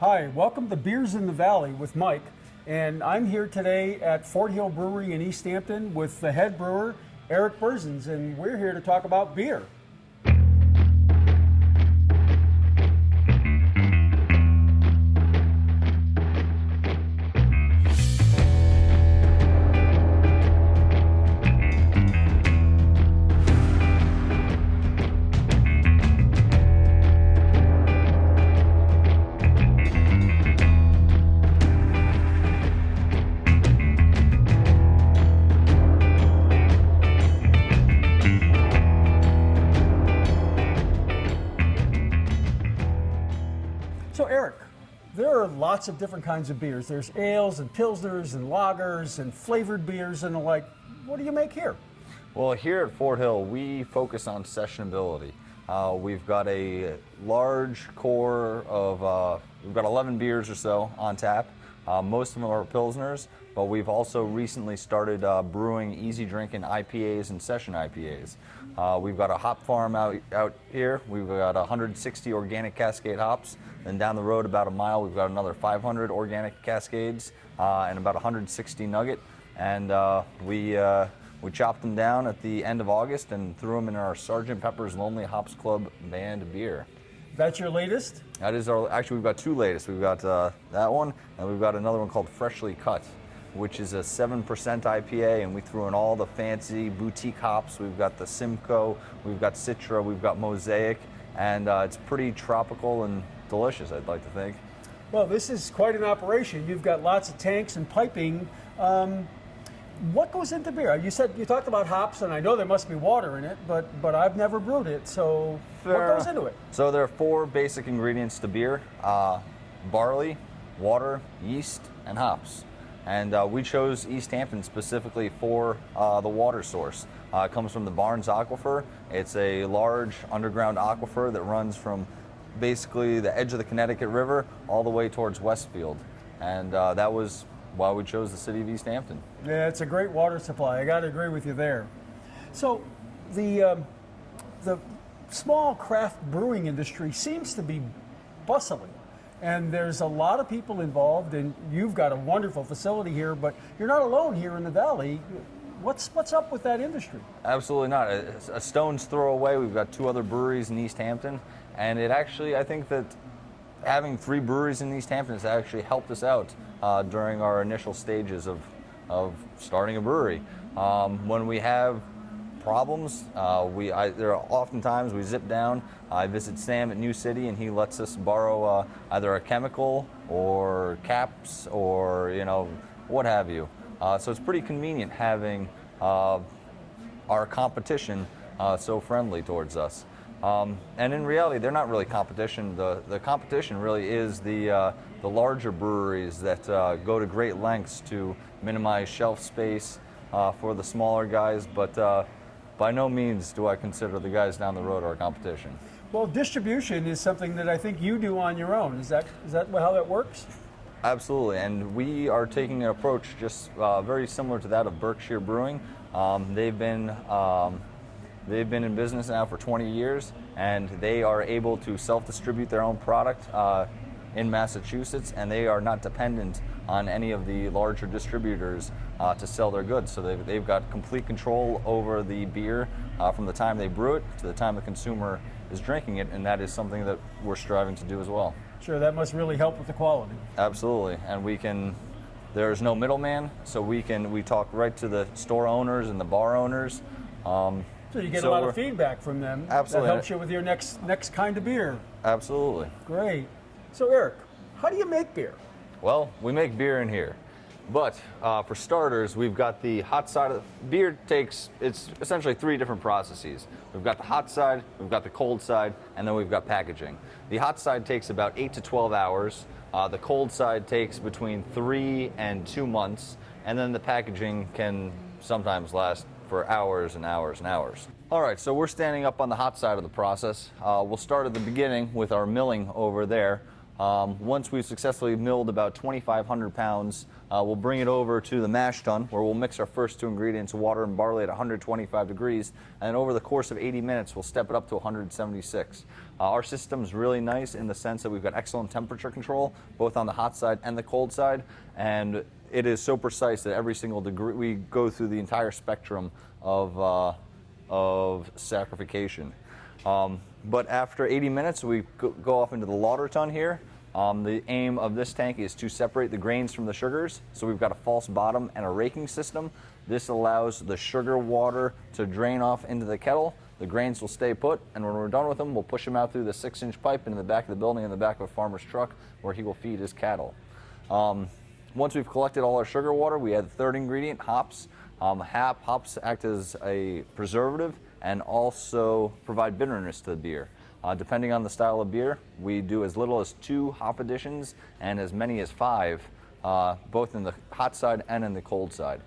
Hi, welcome to Beers in the Valley with Mike. And I'm here today at Fort Hill Brewery in East Hampton with the head brewer, Eric Berzins, and we're here to talk about beer. So Eric, there are lots of different kinds of beers. There's ales and pilsners and lagers and flavored beers and the like. What do you make here? Well, here at Fort Hill, we focus on sessionability. We've got a large core of, we've got 11 beers or so on tap. Most of them are pilsners, but we've also recently started brewing easy drinking IPAs and session IPAs. We've got a hop farm out here. We've got 160 organic Cascade hops. Then down the road about a mile, we've got another 500 organic Cascades and about 160 Nugget. And we chopped them down at the end of August and threw them in our Sgt. Pepper's Lonely Hops Club band beer. That's your latest? That is actually we've got two latest. We've got that one, and we've got another one called Freshly Cut, which is a 7% IPA, and we threw in all the fancy boutique hops. We've got the Simcoe, we've got Citra, we've got Mosaic, and it's pretty tropical and delicious, I'd like to think. Well, this is quite an operation. You've got lots of tanks and piping. What goes into beer? You talked about hops, and I know there must be water in it, but I've never brewed it. So what goes into it? So there are four basic ingredients to beer: barley, water, yeast, and hops. And we chose East Hampton specifically for the water source. It comes from the Barnes Aquifer. It's a large underground aquifer that runs from basically the edge of the Connecticut River all the way towards Westfield. And that was why we chose the city of East Hampton. Yeah, it's a great water supply. I got to agree with you there. So the small craft brewing industry seems to be bustling. And there's a lot of people involved, and you've got a wonderful facility here, but you're not alone here in the Valley. What's up with that industry? Absolutely not. A stone's throw away. We've got two other breweries in East Hampton, and it actually, I think that having three breweries in East Hampton has actually helped us out during our initial stages of starting a brewery. When we have problems, there are oftentimes we zip down. I visit Sam at New City, and he lets us borrow either a chemical or caps or what have you. So it's pretty convenient having our competition so friendly towards us. And in reality, they're not really competition. The competition really is the larger breweries that go to great lengths to minimize shelf space for the smaller guys, but by no means do I consider the guys down the road our competition. Well, distribution is something that I think you do on your own. Is that how that works? Absolutely, and we are taking an approach just very similar to that of Berkshire Brewing. They've been in business now for 20 years, and they are able to self-distribute their own product in Massachusetts, and they are not dependent on any of the larger distributors to sell their goods. So they've got complete control over the beer from the time they brew it to the time the consumer is drinking it, and that is something that we're striving to do as well. Sure, that must really help with the quality. Absolutely, and there's no middleman, so we talk right to the store owners and the bar owners. So you get a lot of feedback from them. Absolutely. That helps you with your next kind of beer. Absolutely. Great. So Eric, how do you make beer? Well, we make beer in here. But for starters, we've got the hot side of the beer. It's essentially three different processes. We've got the hot side, we've got the cold side, and then we've got packaging. The hot side takes about 8 to 12 hours. The cold side takes between 3 and 2 months, and then the packaging can sometimes last for hours and hours and hours. All right, so we're standing up on the hot side of the process. We'll start at the beginning with our milling over there. Once we've successfully milled about 2,500 pounds, we'll bring it over to the mash tun, where we'll mix our first two ingredients, water and barley, at 125 degrees. And then over the course of 80 minutes, we'll step it up to 176. Our system's really nice in the sense that we've got excellent temperature control, both on the hot side and the cold side. And it is so precise that every single degree, we go through the entire spectrum of saccharification. But after 80 minutes, we go off into the lauter tun here. The aim of this tank is to separate the grains from the sugars. So we've got a false bottom and a raking system. This allows the sugar water to drain off into the kettle. The grains will stay put, and when we're done with them, we'll push them out through the 6-inch pipe into the back of the building in the back of a farmer's truck where he will feed his cattle. Once we've collected all our sugar water, we add the third ingredient, hops. Hops act as a preservative and also provide bitterness to the beer. Depending on the style of beer, we do as little as 2 hop additions and as many as 5, both in the hot side and in the cold side.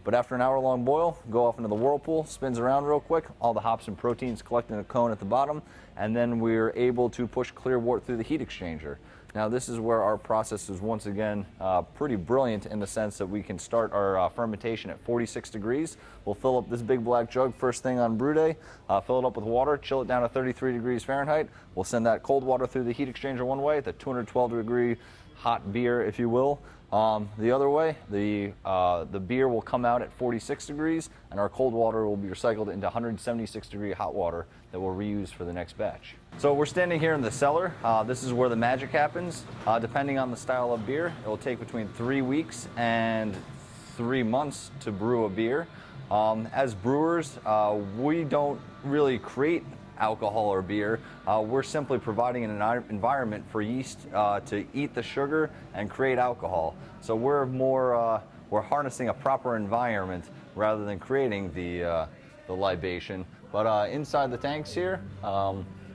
But after an hour-long boil, go off into the whirlpool, spins around real quick, all the hops and proteins collect in a cone at the bottom, and then we're able to push clear wort through the heat exchanger. Now this is where our process is once again pretty brilliant in the sense that we can start our fermentation at 46 degrees. We'll fill up this big black jug first thing on brew day, fill it up with water, chill it down to 33 degrees Fahrenheit. We'll send that cold water through the heat exchanger one way, the 212 degree hot beer, if you will. The other way, the beer will come out at 46 degrees, and our cold water will be recycled into 176 degree hot water that we'll reuse for the next batch. So we're standing here in the cellar. This is where the magic happens. Depending on the style of beer, it will take between 3 weeks and 3 months to brew a beer. As brewers, we don't really create alcohol or beer. We're simply providing an environment for yeast to eat the sugar and create alcohol. So we're harnessing a proper environment rather than creating the libation. But inside the tanks here,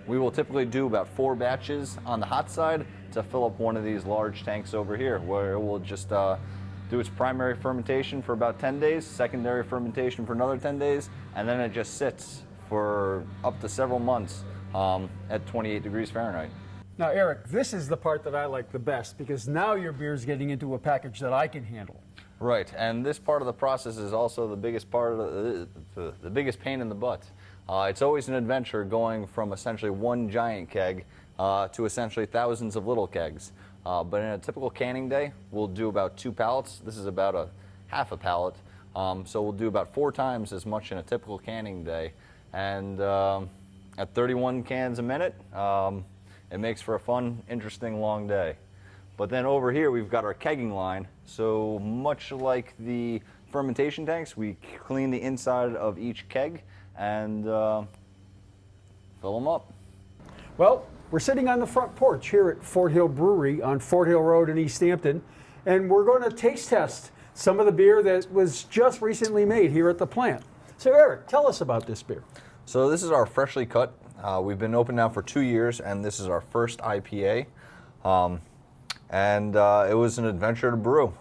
we will typically do about 4 batches on the hot side to fill up one of these large tanks over here, where it will just do its primary fermentation for about 10 days, secondary fermentation for another 10 days, and then it just sits for up to several months at 28 degrees Fahrenheit. Now, Eric, this is the part that I like the best because now your beer's getting into a package that I can handle. Right, and this part of the process is also the biggest part of the biggest pain in the butt. It's always an adventure going from essentially one giant keg to essentially thousands of little kegs. But in a typical canning day, we'll do about 2 pallets. This is about a half a pallet. So we'll do about 4 times as much in a typical canning day. And at 31 cans a minute, it makes for a fun, interesting, long day. But then over here, we've got our kegging line. So much like the fermentation tanks, we clean the inside of each keg and fill them up. Well, we're sitting on the front porch here at Fort Hill Brewery on Fort Hill Road in East Hampton, and we're going to taste test some of the beer that was just recently made here at the plant. So Eric, tell us about this beer. So this is our freshly cut. We've been open now for 2 years, and this is our first IPA. It was an adventure to brew.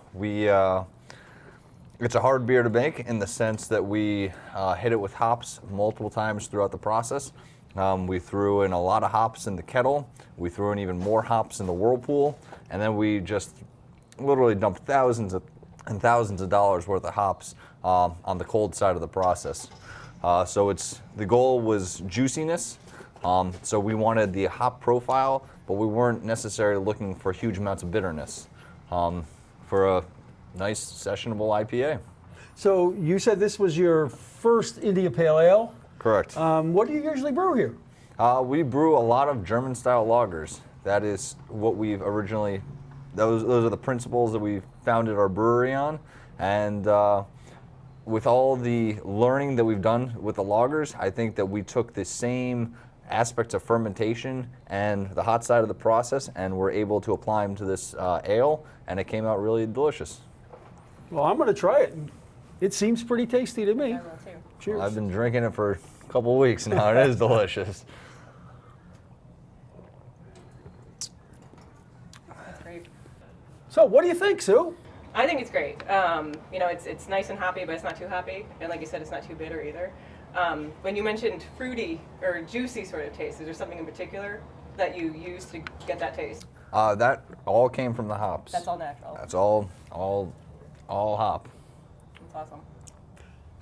It's a hard beer to make in the sense that we hit it with hops multiple times throughout the process. We threw in a lot of hops in the kettle. We threw in even more hops in the whirlpool, and then we just literally dumped thousands and thousands of dollars worth of hops on the cold side of the process. So the goal was juiciness. So we wanted the hop profile, but we weren't necessarily looking for huge amounts of bitterness for a nice sessionable IPA. So you said this was your first India Pale Ale. Correct. What do you usually brew here? We brew a lot of German-style lagers. That is what we've originally. Those are the principles that we founded our brewery on, and with all the learning that we've done with the lagers, I think that we took the same aspects of fermentation and the hot side of the process, and we're able to apply them to this ale, and it came out really delicious. Well, I'm going to try it. It seems pretty tasty to me. I will too. Cheers. I've been drinking it for a couple of weeks now. It is delicious. That's great. So what do you think, Sue? I think it's great. It's nice and hoppy, but it's not too hoppy, and like you said, it's not too bitter either. When you mentioned fruity or juicy sort of taste, is there something in particular that you use to get that taste? That all came from the hops. That's all natural. That's all hop. That's awesome.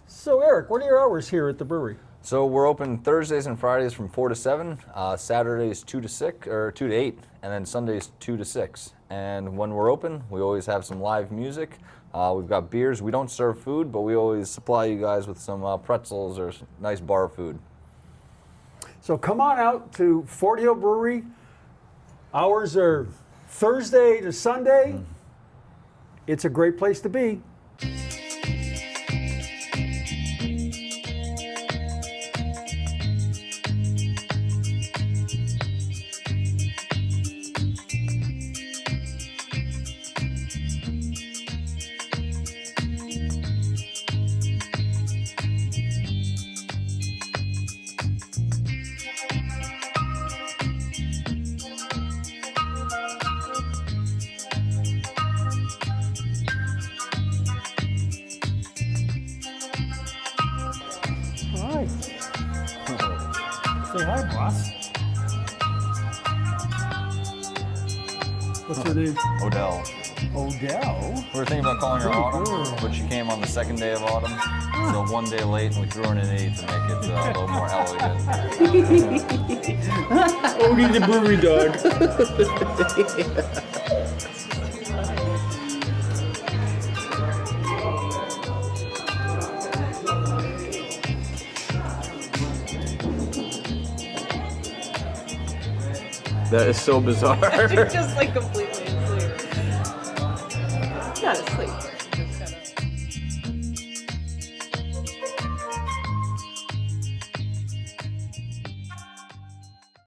So, Eric, what are your hours here at the brewery? So we're open Thursdays and Fridays from 4 to 7, Saturdays 2 to 6 or 2 to 8, and then Sundays 2 to 6. And when we're open, we always have some live music. We've got beers. We don't serve food, but we always supply you guys with some pretzels or some nice bar food. So come on out to Fort Hill Brewery. Hours are Thursday to Sunday. It's a great place to be. Hi. Say hi, boss. What's her name? Odell. Odell. We were thinking about calling her Good Autumn, girl. but she came on the second day of autumn. So one day late, and we threw her in an 8 to make it a little more elegant. Odie the brewery dog. That is so bizarre. She's just like completely asleep. Not asleep.